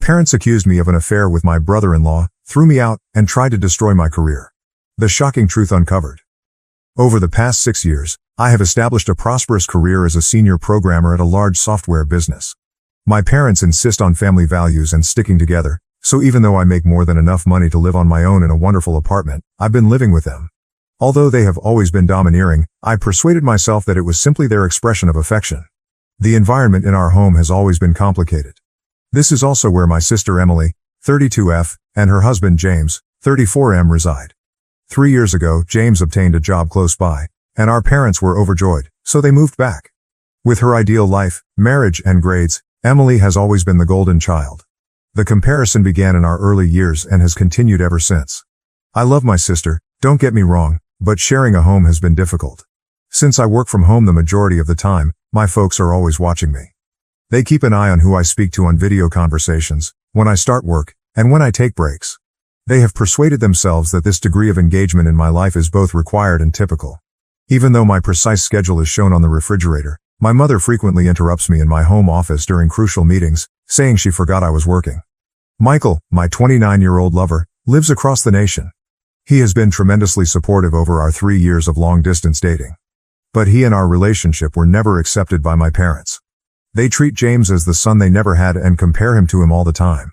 parents accused me of an affair with my brother-in-law, threw me out, and tried to destroy my career. The shocking truth uncovered. Over the past 6 years, I have established a prosperous career as a senior programmer at a large software business. My parents insist on family values and sticking together, so even though I make more than enough money to live on my own in a wonderful apartment, I've been living with them. Although they have always been domineering, I persuaded myself that it was simply their expression of affection. The environment in our home has always been complicated. This is also where my sister Emily, 32F, and her husband James, 34M, reside. 3 years ago, James obtained a job close by, and our parents were overjoyed, so they moved back. With her ideal life, marriage, and grades, Emily has always been the golden child. The comparison began in our early years and has continued ever since. I love my sister, don't get me wrong, but sharing a home has been difficult. Since I work from home the majority of the time, my folks are always watching me. They keep an eye on who I speak to on video conversations, when I start work, and when I take breaks. They have persuaded themselves that this degree of engagement in my life is both required and typical. Even though my precise schedule is shown on the refrigerator, my mother frequently interrupts me in my home office during crucial meetings, saying she forgot I was working. Michael, my 29-year-old lover, lives across the nation. He has been tremendously supportive over our 3 years of long-distance dating. But he and our relationship were never accepted by my parents. They treat James as the son they never had and compare him to him all the time.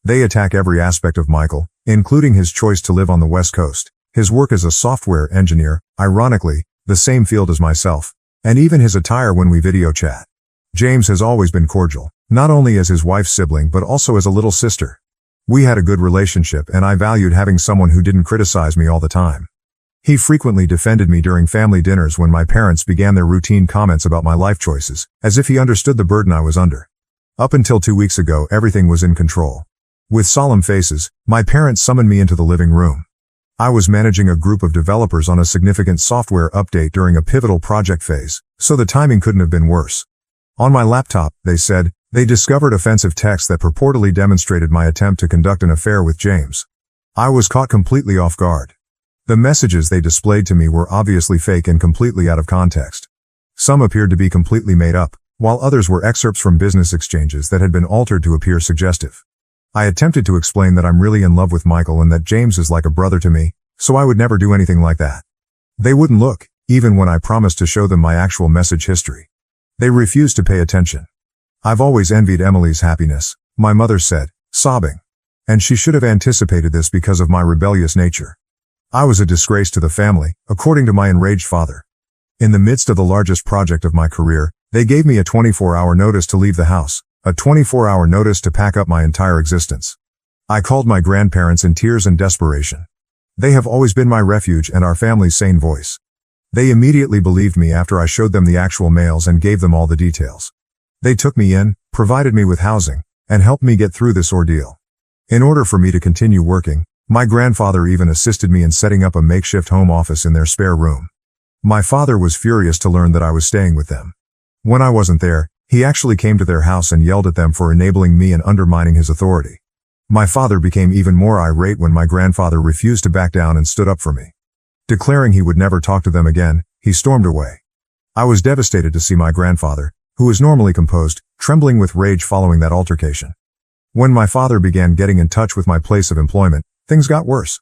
They attack every aspect of Michael, including his choice to live on the West Coast, his work as a software engineer, ironically, the same field as myself, and even his attire when we video chat. James has always been cordial, not only as his wife's sibling but also as a little sister. We had a good relationship and I valued having someone who didn't criticize me all the time. He frequently defended me during family dinners when my parents began their routine comments about my life choices, as if he understood the burden I was under. Up until 2 weeks ago, everything was in control. With solemn faces, my parents summoned me into the living room. I was managing a group of developers on a significant software update during a pivotal project phase, so the timing couldn't have been worse. On my laptop, they said, they discovered offensive text that purportedly demonstrated my attempt to conduct an affair with James. I was caught completely off guard. The messages they displayed to me were obviously fake and completely out of context. Some appeared to be completely made up, while others were excerpts from business exchanges that had been altered to appear suggestive. I attempted to explain that I'm really in love with Michael and that James is like a brother to me, so I would never do anything like that. They wouldn't look, even when I promised to show them my actual message history. They refused to pay attention. I've always envied Emily's happiness, my mother said, sobbing. And she should have anticipated this because of my rebellious nature. I was a disgrace to the family, according to my enraged father. In the midst of the largest project of my career, they gave me a 24-hour notice to leave the house, a 24-hour notice to pack up my entire existence. I called my grandparents in tears and desperation. They have always been my refuge and our family's sane voice. They immediately believed me after I showed them the actual mails and gave them all the details. They took me in, provided me with housing, and helped me get through this ordeal. In order for me to continue working, my grandfather even assisted me in setting up a makeshift home office in their spare room. My father was furious to learn that I was staying with them. When I wasn't there, he actually came to their house and yelled at them for enabling me and undermining his authority. My father became even more irate when my grandfather refused to back down and stood up for me. Declaring he would never talk to them again, he stormed away. I was devastated to see my grandfather, who is normally composed, trembling with rage following that altercation. When my father began getting in touch with my place of employment, things got worse.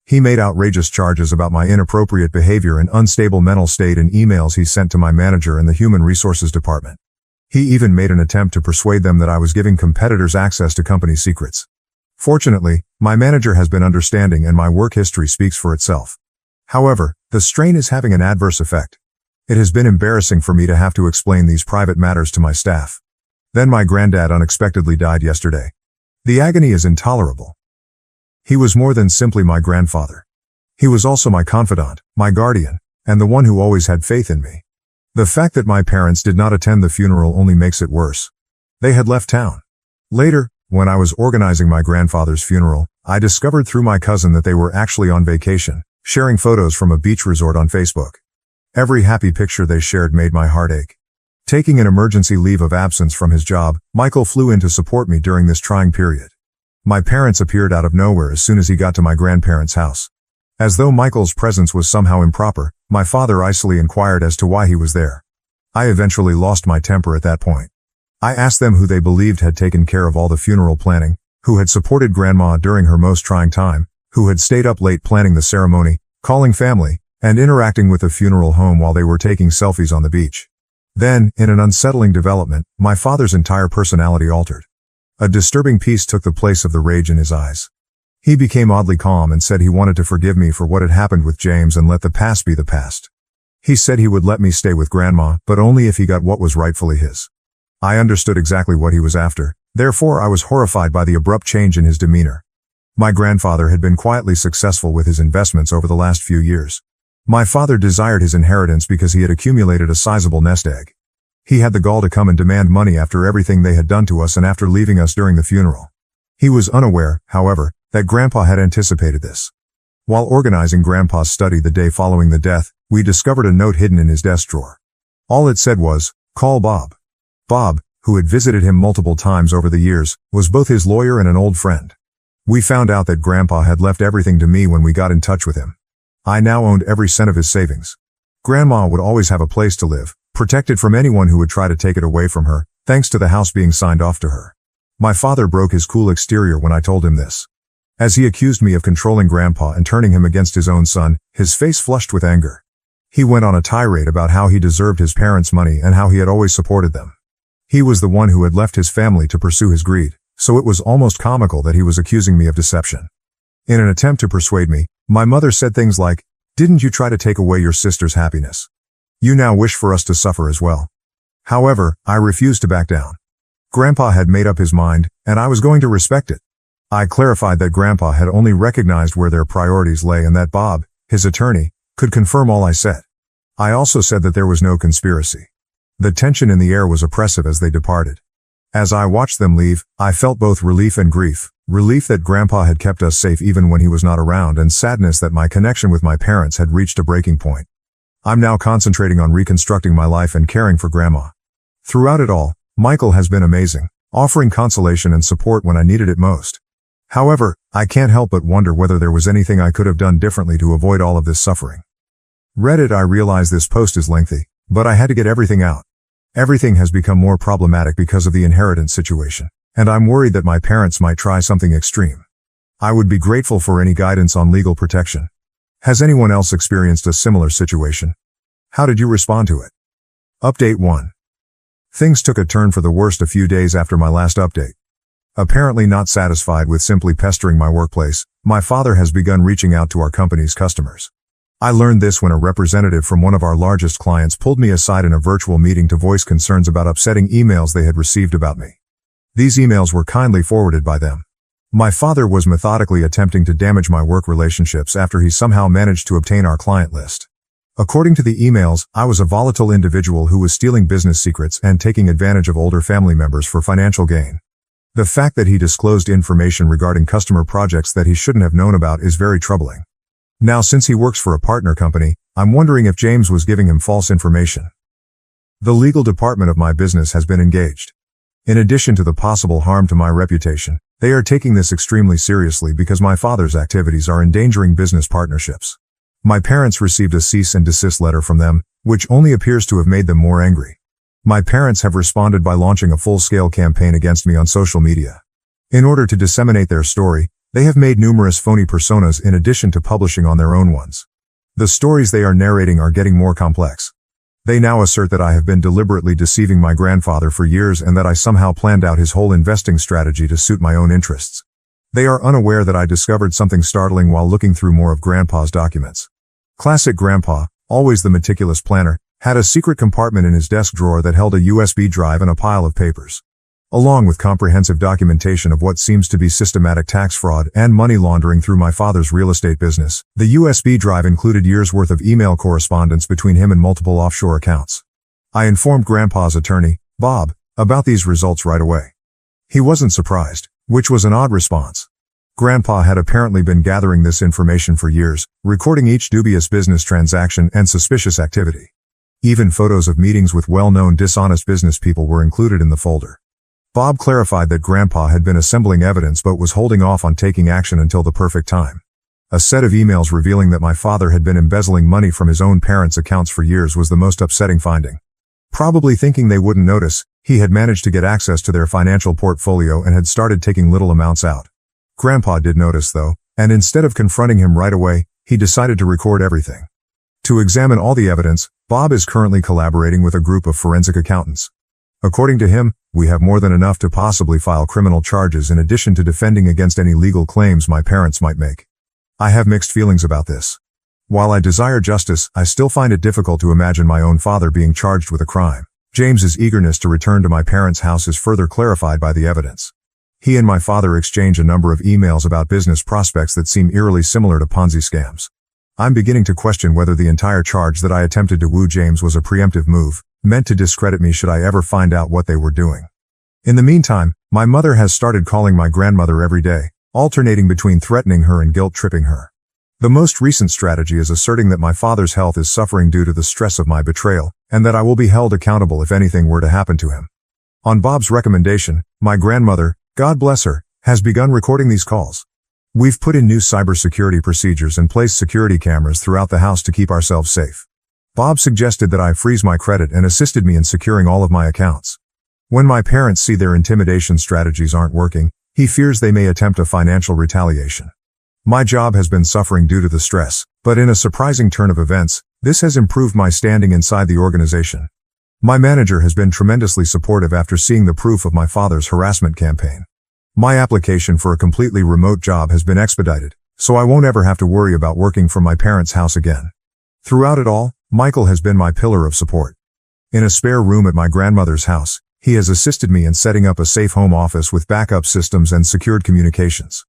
He made outrageous charges about my inappropriate behavior and unstable mental state in emails he sent to my manager in the Human Resources Department. He even made an attempt to persuade them that I was giving competitors access to company secrets. Fortunately, my manager has been understanding and my work history speaks for itself. However, the strain is having an adverse effect. It has been embarrassing for me to have to explain these private matters to my staff. Then my granddad unexpectedly died yesterday. The agony is intolerable. He was more than simply my grandfather. He was also my confidant, my guardian, and the one who always had faith in me. The fact that my parents did not attend the funeral only makes it worse. They had left town. Later, when I was organizing my grandfather's funeral, I discovered through my cousin that they were actually on vacation, sharing photos from a beach resort on Facebook. Every happy picture they shared made my heart ache. Taking an emergency leave of absence from his job, Michael flew in to support me during this trying period. My parents appeared out of nowhere as soon as he got to my grandparents' house. As though Michael's presence was somehow improper, my father icily inquired as to why he was there. I eventually lost my temper at that point. I asked them who they believed had taken care of all the funeral planning, who had supported Grandma during her most trying time, who had stayed up late planning the ceremony, calling family, and interacting with the funeral home while they were taking selfies on the beach. Then, in an unsettling development, my father's entire personality altered. A disturbing peace took the place of the rage in his eyes. He became oddly calm and said he wanted to forgive me for what had happened with James and let the past be the past. He said he would let me stay with Grandma, but only if he got what was rightfully his. I understood exactly what he was after, therefore I was horrified by the abrupt change in his demeanor. My grandfather had been quietly successful with his investments over the last few years. My father desired his inheritance because he had accumulated a sizable nest egg. He had the gall to come and demand money after everything they had done to us and after leaving us during the funeral. He was unaware, however, that Grandpa had anticipated this. While organizing Grandpa's study the day following the death, we discovered a note hidden in his desk drawer. All it said was, "Call Bob." Bob, who had visited him multiple times over the years, was both his lawyer and an old friend. We found out that Grandpa had left everything to me when we got in touch with him. I now owned every cent of his savings. Grandma would always have a place to live, protected from anyone who would try to take it away from her, thanks to the house being signed off to her. My father broke his cool exterior when I told him this. As he accused me of controlling Grandpa and turning him against his own son, his face flushed with anger. He went on a tirade about how he deserved his parents' money and how he had always supported them. He was the one who had left his family to pursue his greed, so it was almost comical that he was accusing me of deception. In an attempt to persuade me, my mother said things like, "Didn't you try to take away your sister's happiness? You now wish for us to suffer as well." However, I refused to back down. Grandpa had made up his mind, and I was going to respect it. I clarified that Grandpa had only recognized where their priorities lay and that Bob, his attorney, could confirm all I said. I also said that there was no conspiracy. The tension in the air was oppressive as they departed. As I watched them leave, I felt both relief and grief. Relief that Grandpa had kept us safe even when he was not around, and sadness that my connection with my parents had reached a breaking point. I'm now concentrating on reconstructing my life and caring for Grandma. Throughout it all, Michael has been amazing, offering consolation and support when I needed it most. However, I can't help but wonder whether there was anything I could have done differently to avoid all of this suffering. Reddit. I realize this post is lengthy, but I had to get everything out. Everything has become more problematic because of the inheritance situation, and I'm worried that my parents might try something extreme. I would be grateful for any guidance on legal protection. Has anyone else experienced a similar situation? How did you respond to it? Update 1. Things took a turn for the worst a few days after my last update. Apparently not satisfied with simply pestering my workplace, my father has begun reaching out to our company's customers. I learned this when a representative from one of our largest clients pulled me aside in a virtual meeting to voice concerns about upsetting emails they had received about me. These emails were kindly forwarded by them. My father was methodically attempting to damage my work relationships after he somehow managed to obtain our client list. According to the emails, I was a volatile individual who was stealing business secrets and taking advantage of older family members for financial gain. The fact that he disclosed information regarding customer projects that he shouldn't have known about is very troubling. Now, since he works for a partner company, I'm wondering if James was giving him false information. The legal department of my business has been engaged. In addition to the possible harm to my reputation, they are taking this extremely seriously because my father's activities are endangering business partnerships. My parents received a cease and desist letter from them, which only appears to have made them more angry. My parents have responded by launching a full-scale campaign against me on social media. In order to disseminate their story, they have made numerous phony personas in addition to publishing on their own ones. The stories they are narrating are getting more complex. They now assert that I have been deliberately deceiving my grandfather for years and that I somehow planned out his whole investing strategy to suit my own interests. They are unaware that I discovered something startling while looking through more of Grandpa's documents. Classic Grandpa, always the meticulous planner, had a secret compartment in his desk drawer that held a USB drive and a pile of papers. Along with comprehensive documentation of what seems to be systematic tax fraud and money laundering through my father's real estate business, the USB drive included years' worth of email correspondence between him and multiple offshore accounts. I informed Grandpa's attorney, Bob, about these results right away. He wasn't surprised, which was an odd response. Grandpa had apparently been gathering this information for years, recording each dubious business transaction and suspicious activity. Even photos of meetings with well-known dishonest business people were included in the folder. Bob clarified that Grandpa had been assembling evidence but was holding off on taking action until the perfect time. A set of emails revealing that my father had been embezzling money from his own parents' accounts for years was the most upsetting finding. Probably thinking they wouldn't notice, He had managed to get access to their financial portfolio and had started taking little amounts out. Grandpa did notice though, and instead of confronting him right away, he decided to record everything. To examine all the evidence, Bob is currently collaborating with a group of forensic accountants. According to him, we have more than enough to possibly file criminal charges in addition to defending against any legal claims my parents might make. I have mixed feelings about this. While I desire justice, I still find it difficult to imagine my own father being charged with a crime. James's eagerness to return to my parents' house is further clarified by the evidence. He and my father exchange a number of emails about business prospects that seem eerily similar to Ponzi scams. I'm beginning to question whether the entire charge that I attempted to woo James was a preemptive move, meant to discredit me should I ever find out what they were doing. In the meantime, my mother has started calling my grandmother every day, alternating between threatening her and guilt-tripping her. The most recent strategy is asserting that my father's health is suffering due to the stress of my betrayal, and that I will be held accountable if anything were to happen to him. On Bob's recommendation, my grandmother, God bless her, has begun recording these calls. We've put in new cybersecurity procedures and placed security cameras throughout the house to keep ourselves safe. Bob suggested that I freeze my credit and assisted me in securing all of my accounts. When my parents see their intimidation strategies aren't working, he fears they may attempt a financial retaliation. My job has been suffering due to the stress, but in a surprising turn of events, this has improved my standing inside the organization. My manager has been tremendously supportive after seeing the proof of my father's harassment campaign. My application for a completely remote job has been expedited, so I won't ever have to worry about working from my parents' house again. Throughout it all, Michael has been my pillar of support. In a spare room at my grandmother's house, he has assisted me in setting up a safe home office with backup systems and secured communications.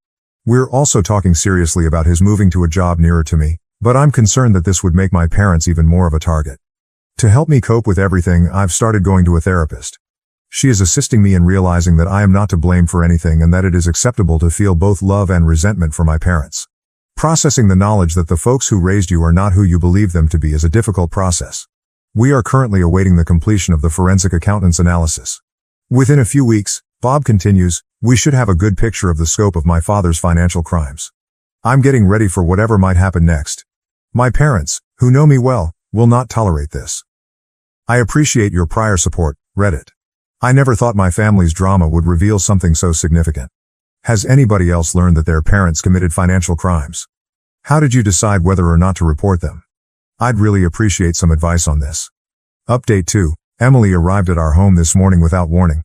We're also talking seriously about his moving to a job nearer to me, but I'm concerned that this would make my parents even more of a target. To help me cope with everything, I've started going to a therapist. She is assisting me in realizing that I am not to blame for anything and that it is acceptable to feel both love and resentment for my parents. Processing the knowledge that the folks who raised you are not who you believe them to be is a difficult process. We are currently awaiting the completion of the forensic accountant's analysis. Within a few weeks, Bob continues, we should have a good picture of the scope of my father's financial crimes. I'm getting ready for whatever might happen next. My parents, who know me well, will not tolerate this. I appreciate your prior support, Reddit. I never thought my family's drama would reveal something so significant. Has anybody else learned that their parents committed financial crimes? How did you decide whether or not to report them? I'd really appreciate some advice on this. Update 2. Emily arrived at our home this morning without warning.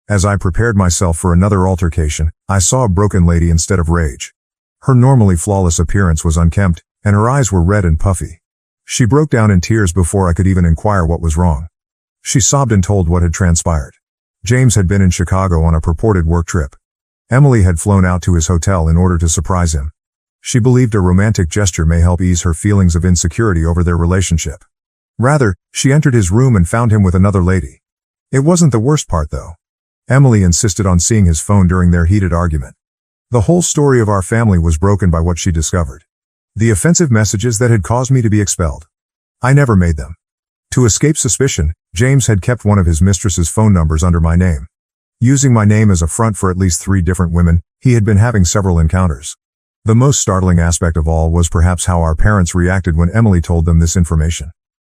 As I prepared myself for another altercation, I saw a broken lady instead of rage. Her normally flawless appearance was unkempt, and her eyes were red and puffy. She broke down in tears before I could even inquire what was wrong. She sobbed and told what had transpired. James had been in Chicago on a purported work trip. Emily had flown out to his hotel in order to surprise him. She believed a romantic gesture may help ease her feelings of insecurity over their relationship. Rather, she entered his room and found him with another lady. It wasn't the worst part though. Emily insisted on seeing his phone during their heated argument. The whole story of our family was broken by what she discovered. The offensive messages that had caused me to be expelled. I never made them. To escape suspicion, James had kept one of his mistress's phone numbers under my name. Using my name as a front for at least 3 different women, he had been having several encounters. The most startling aspect of all was perhaps how our parents reacted when Emily told them this information.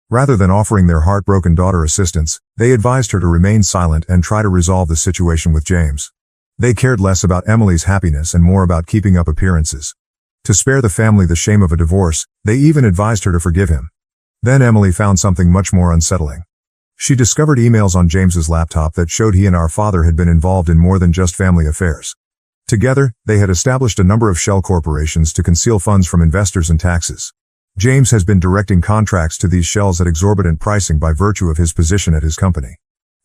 Rather than offering their heartbroken daughter assistance, they advised her to remain silent and try to resolve the situation with James. They cared less about Emily's happiness and more about keeping up appearances. To spare the family the shame of a divorce, they even advised her to forgive him. Then Emily found something much more unsettling. She discovered emails on James's laptop that showed he and our father had been involved in more than just family affairs. Together, they had established a number of shell corporations to conceal funds from investors and taxes. James has been directing contracts to these shells at exorbitant pricing by virtue of his position at his company.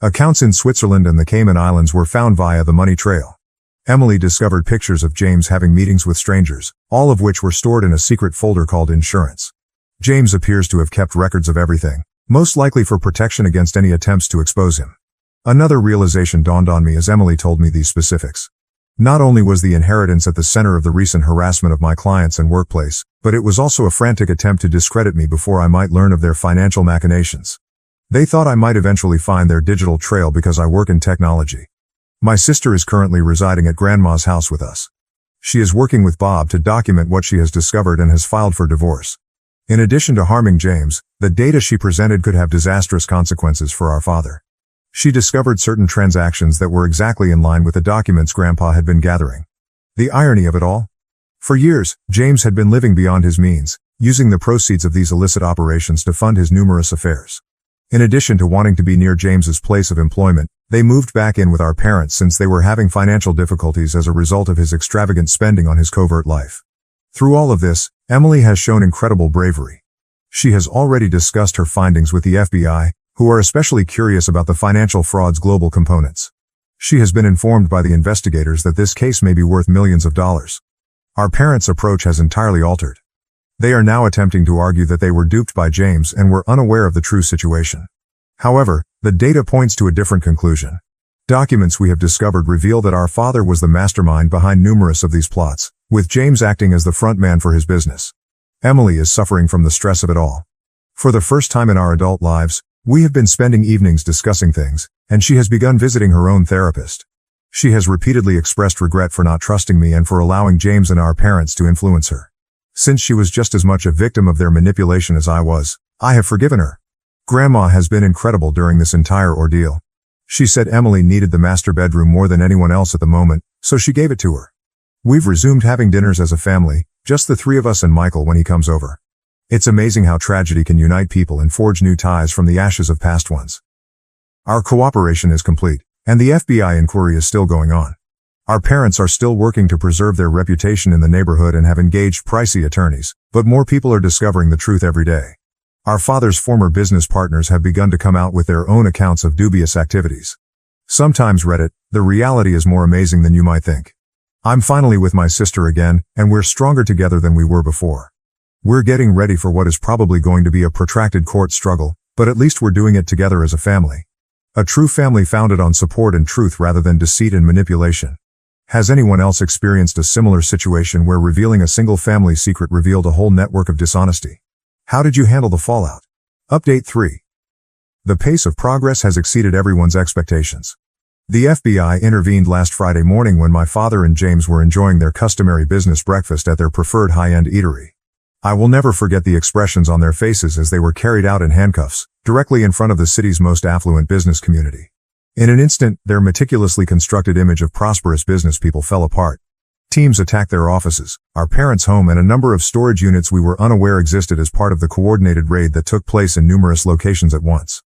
Accounts in Switzerland and the Cayman Islands were found via the money trail. Emily discovered pictures of James having meetings with strangers, all of which were stored in a secret folder called insurance. James appears to have kept records of everything, most likely for protection against any attempts to expose him. Another realization dawned on me as Emily told me these specifics. Not only was the inheritance at the center of the recent harassment of my clients and workplace, but it was also a frantic attempt to discredit me before I might learn of their financial machinations. They thought I might eventually find their digital trail because I work in technology. My sister is currently residing at Grandma's house with us. She is working with Bob to document what she has discovered and has filed for divorce. In addition to harming James, the data she presented could have disastrous consequences for our father. She discovered certain transactions that were exactly in line with the documents Grandpa had been gathering. The irony of it all? For years, James had been living beyond his means, using the proceeds of these illicit operations to fund his numerous affairs. In addition to wanting to be near James's place of employment, they moved back in with our parents since they were having financial difficulties as a result of his extravagant spending on his covert life. Through all of this, Emily has shown incredible bravery. She has already discussed her findings with the FBI, who are especially curious about the financial fraud's global components. She has been informed by the investigators that this case may be worth millions of dollars. Our parents' approach has entirely altered. They are now attempting to argue that they were duped by James and were unaware of the true situation. However, the data points to a different conclusion. Documents we have discovered reveal that our father was the mastermind behind numerous of these plots, with James acting as the front man for his business. Emily is suffering from the stress of it all. For the first time in our adult lives, we have been spending evenings discussing things, and she has begun visiting her own therapist. She has repeatedly expressed regret for not trusting me and for allowing James and our parents to influence her. Since she was just as much a victim of their manipulation as I was, I have forgiven her. Grandma has been incredible during this entire ordeal. She said Emily needed the master bedroom more than anyone else at the moment, so she gave it to her. We've resumed having dinners as a family, just the three of us and Michael when he comes over. It's amazing how tragedy can unite people and forge new ties from the ashes of past ones. Our cooperation is complete, and the FBI inquiry is still going on. Our parents are still working to preserve their reputation in the neighborhood and have engaged pricey attorneys, but more people are discovering the truth every day. Our father's former business partners have begun to come out with their own accounts of dubious activities. Sometimes, Reddit, the reality is more amazing than you might think. I'm finally with my sister again, and we're stronger together than we were before. We're getting ready for what is probably going to be a protracted court struggle, but at least we're doing it together as a family. A true family founded on support and truth rather than deceit and manipulation. Has anyone else experienced a similar situation where revealing a single family secret revealed a whole network of dishonesty? How did you handle the fallout? Update 3. The pace of progress has exceeded everyone's expectations. The FBI intervened last Friday morning when my father and James were enjoying their customary business breakfast at their preferred high-end eatery. I will never forget the expressions on their faces as they were carried out in handcuffs, directly in front of the city's most affluent business community. In an instant, their meticulously constructed image of prosperous business people fell apart. Teams attacked their offices, our parents' home, and a number of storage units we were unaware existed as part of the coordinated raid that took place in numerous locations at once.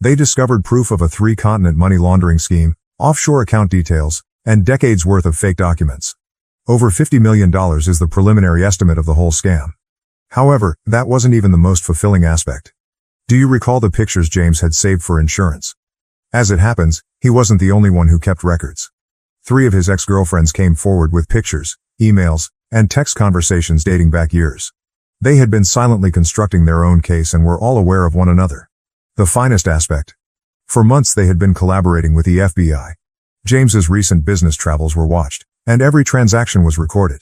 They discovered proof of a 3-continent money laundering scheme, offshore account details, and decades worth of fake documents. Over $50 million is the preliminary estimate of the whole scam. However, that wasn't even the most fulfilling aspect. Do you recall the pictures James had saved for insurance? As it happens, he wasn't the only one who kept records. 3 of his ex-girlfriends came forward with pictures, emails, and text conversations dating back years. They had been silently constructing their own case and were all aware of one another. The finest aspect. For months they had been collaborating with the FBI. James's recent business travels were watched, and every transaction was recorded.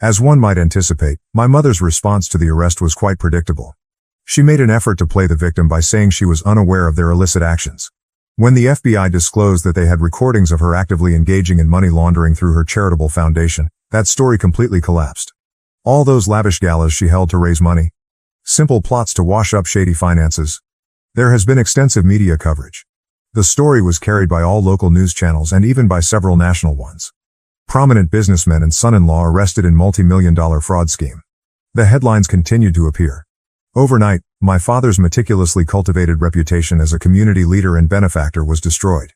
As one might anticipate, my mother's response to the arrest was quite predictable. She made an effort to play the victim by saying she was unaware of their illicit actions. When the FBI disclosed that they had recordings of her actively engaging in money laundering through her charitable foundation, that story completely collapsed. All those lavish galas she held to raise money. Simple plots to wash up shady finances. There has been extensive media coverage. The story was carried by all local news channels and even by several national ones. Prominent businessmen and son-in-law arrested in multi-million-dollar fraud scheme. The headlines continued to appear. Overnight, my father's meticulously cultivated reputation as a community leader and benefactor was destroyed.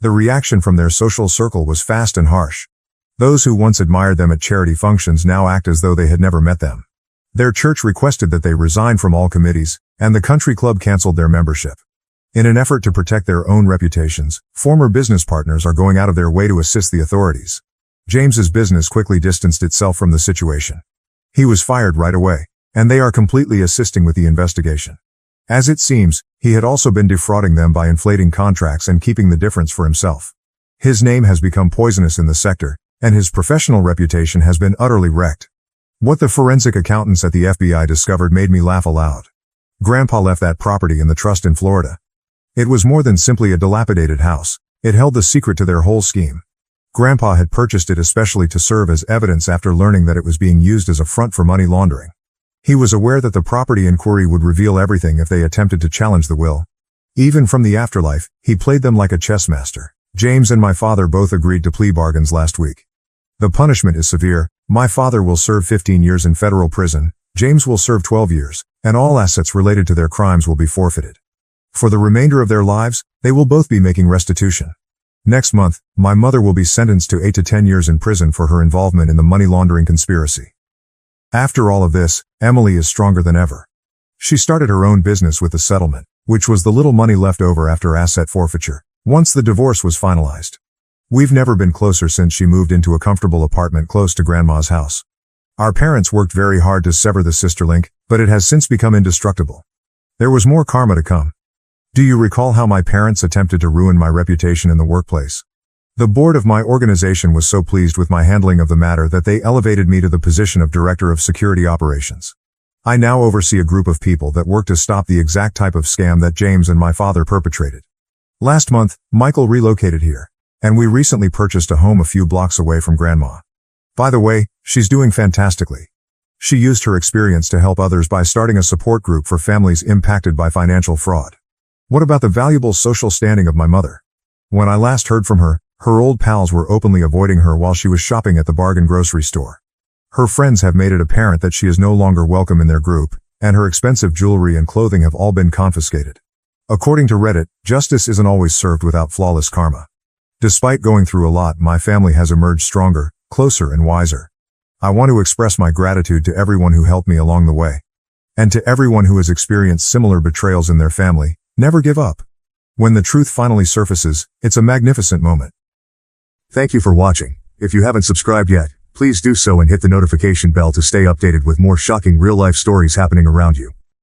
The reaction from their social circle was fast and harsh. Those who once admired them at charity functions now act as though they had never met them. Their church requested that they resign from all committees, and the country club canceled their membership. In an effort to protect their own reputations, former business partners are going out of their way to assist the authorities. James's business quickly distanced itself from the situation. He was fired right away, and they are completely assisting with the investigation. As it seems, he had also been defrauding them by inflating contracts and keeping the difference for himself. His name has become poisonous in the sector, and his professional reputation has been utterly wrecked. What the forensic accountants at the FBI discovered made me laugh aloud. Grandpa left that property in the trust in Florida. It was more than simply a dilapidated house. It held the secret to their whole scheme. Grandpa had purchased it especially to serve as evidence after learning that it was being used as a front for money laundering. He was aware that the property inquiry would reveal everything if they attempted to challenge the will. Even from the afterlife, he played them like a chess master. James and my father both agreed to plea bargains last week. The punishment is severe. My father will serve 15 years in federal prison, James will serve 12 years, and all assets related to their crimes will be forfeited. For the remainder of their lives, they will both be making restitution. Next month, my mother will be sentenced to 8 to 10 years in prison for her involvement in the money laundering conspiracy. After all of this, Emily is stronger than ever. She started her own business with the settlement, which was the little money left over after asset forfeiture, once the divorce was finalized. We've never been closer since she moved into a comfortable apartment close to Grandma's house. Our parents worked very hard to sever the sister link, but it has since become indestructible. There was more karma to come. Do you recall how my parents attempted to ruin my reputation in the workplace? The board of my organization was so pleased with my handling of the matter that they elevated me to the position of Director of Security Operations. I now oversee a group of people that work to stop the exact type of scam that James and my father perpetrated. Last month, Michael relocated here, and we recently purchased a home a few blocks away from Grandma. By the way, she's doing fantastically. She used her experience to help others by starting a support group for families impacted by financial fraud. What about the valuable social standing of my mother? When I last heard from her, her old pals were openly avoiding her while she was shopping at the bargain grocery store. Her friends have made it apparent that she is no longer welcome in their group, and her expensive jewelry and clothing have all been confiscated. According to Reddit, justice isn't always served without flawless karma. Despite going through a lot, my family has emerged stronger, closer, and wiser. I want to express my gratitude to everyone who helped me along the way. And to everyone who has experienced similar betrayals in their family, never give up. When the truth finally surfaces, it's a magnificent moment. Thank you for watching. If you haven't subscribed yet, please do so and hit the notification bell to stay updated with more shocking real-life stories happening around you.